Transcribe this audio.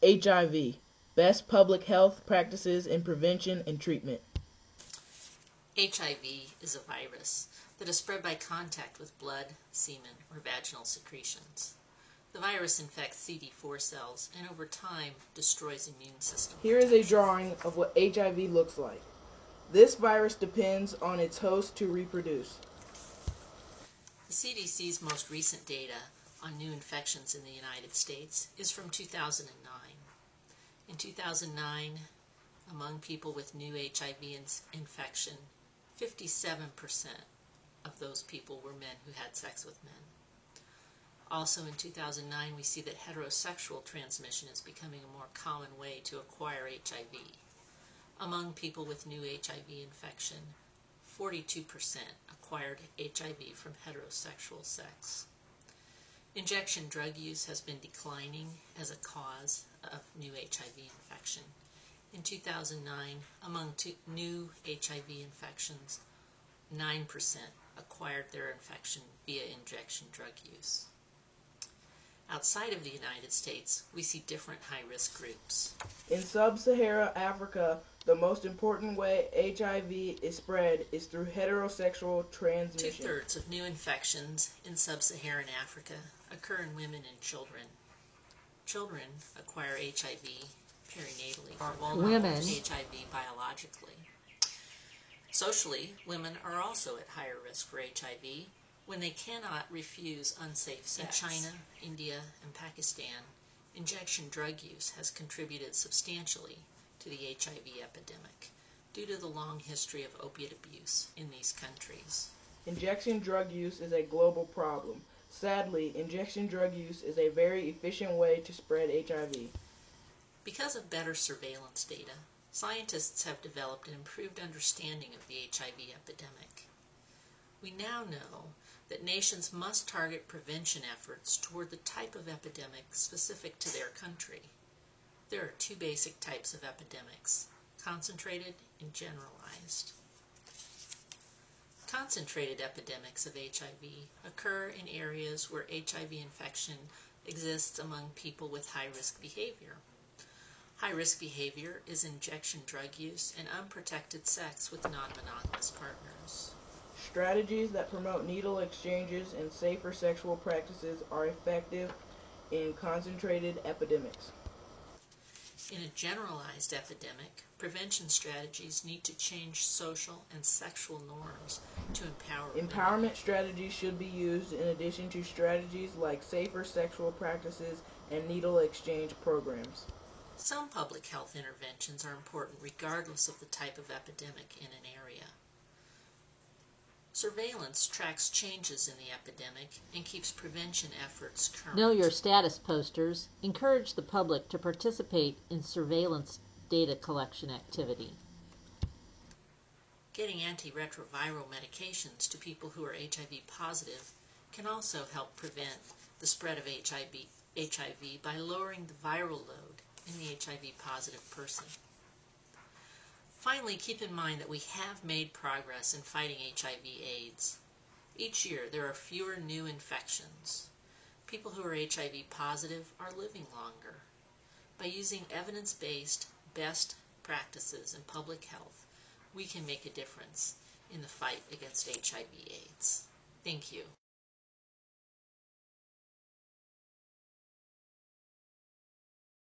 HIV. Best public health practices in prevention and treatment. HIV is a virus that is spread by contact with blood, semen, or vaginal secretions. The virus infects CD4 cells and over time destroys immune system. Here is a drawing of what HIV looks like. This virus depends on its host to reproduce. The CDC's most recent data on new infections in the United States is from 2009. In 2009, among people with new HIV infection, 57% of those people were men who had sex with men. Also in 2009, we see that heterosexual transmission is becoming a more common way to acquire HIV. Among people with new HIV infection, 42% acquired HIV from heterosexual sex. Injection drug use has been declining as a cause of new HIV infection. In 2009, among new HIV infections, 9% acquired their infection via injection drug use. Outside of the United States, we see different high-risk groups. In sub-Saharan Africa, the most important way HIV is spread is through heterosexual transmission. 2/3 of new infections in sub-Saharan Africa occur in women and children. Children acquire HIV perinatally, are vulnerable to HIV biologically. Socially, women are also at higher risk for HIV when they cannot refuse unsafe sex. In China, India, and Pakistan, injection drug use has contributed substantially to the HIV epidemic due to the long history of opiate abuse in these countries. Injection drug use is a global problem. Sadly, injection drug use is a very efficient way to spread HIV. Because of better surveillance data, scientists have developed an improved understanding of the HIV epidemic. We now know that nations must target prevention efforts toward the type of epidemic specific to their country. There are two basic types of epidemics: concentrated and generalized. Concentrated epidemics of HIV occur in areas where HIV infection exists among people with high-risk behavior. High-risk behavior is injection drug use and unprotected sex with non-monogamous partners. Strategies that promote needle exchanges and safer sexual practices are effective in concentrated epidemics. In a generalized epidemic, prevention strategies need to change social and sexual norms to empower women. Empowerment strategies should be used in addition to strategies like safer sexual practices and needle exchange programs. Some public health interventions are important regardless of the type of epidemic in an area. Surveillance tracks changes in the epidemic and keeps prevention efforts current. Know Your Status posters encourage the public to participate in surveillance data collection activity. Getting antiretroviral medications to people who are HIV positive can also help prevent the spread of HIV by lowering the viral load in the HIV positive person. Finally, keep in mind that we have made progress in fighting HIV/AIDS. Each year, there are fewer new infections. People who are HIV positive are living longer. By using evidence-based best practices in public health, we can make a difference in the fight against HIV/AIDS. Thank you.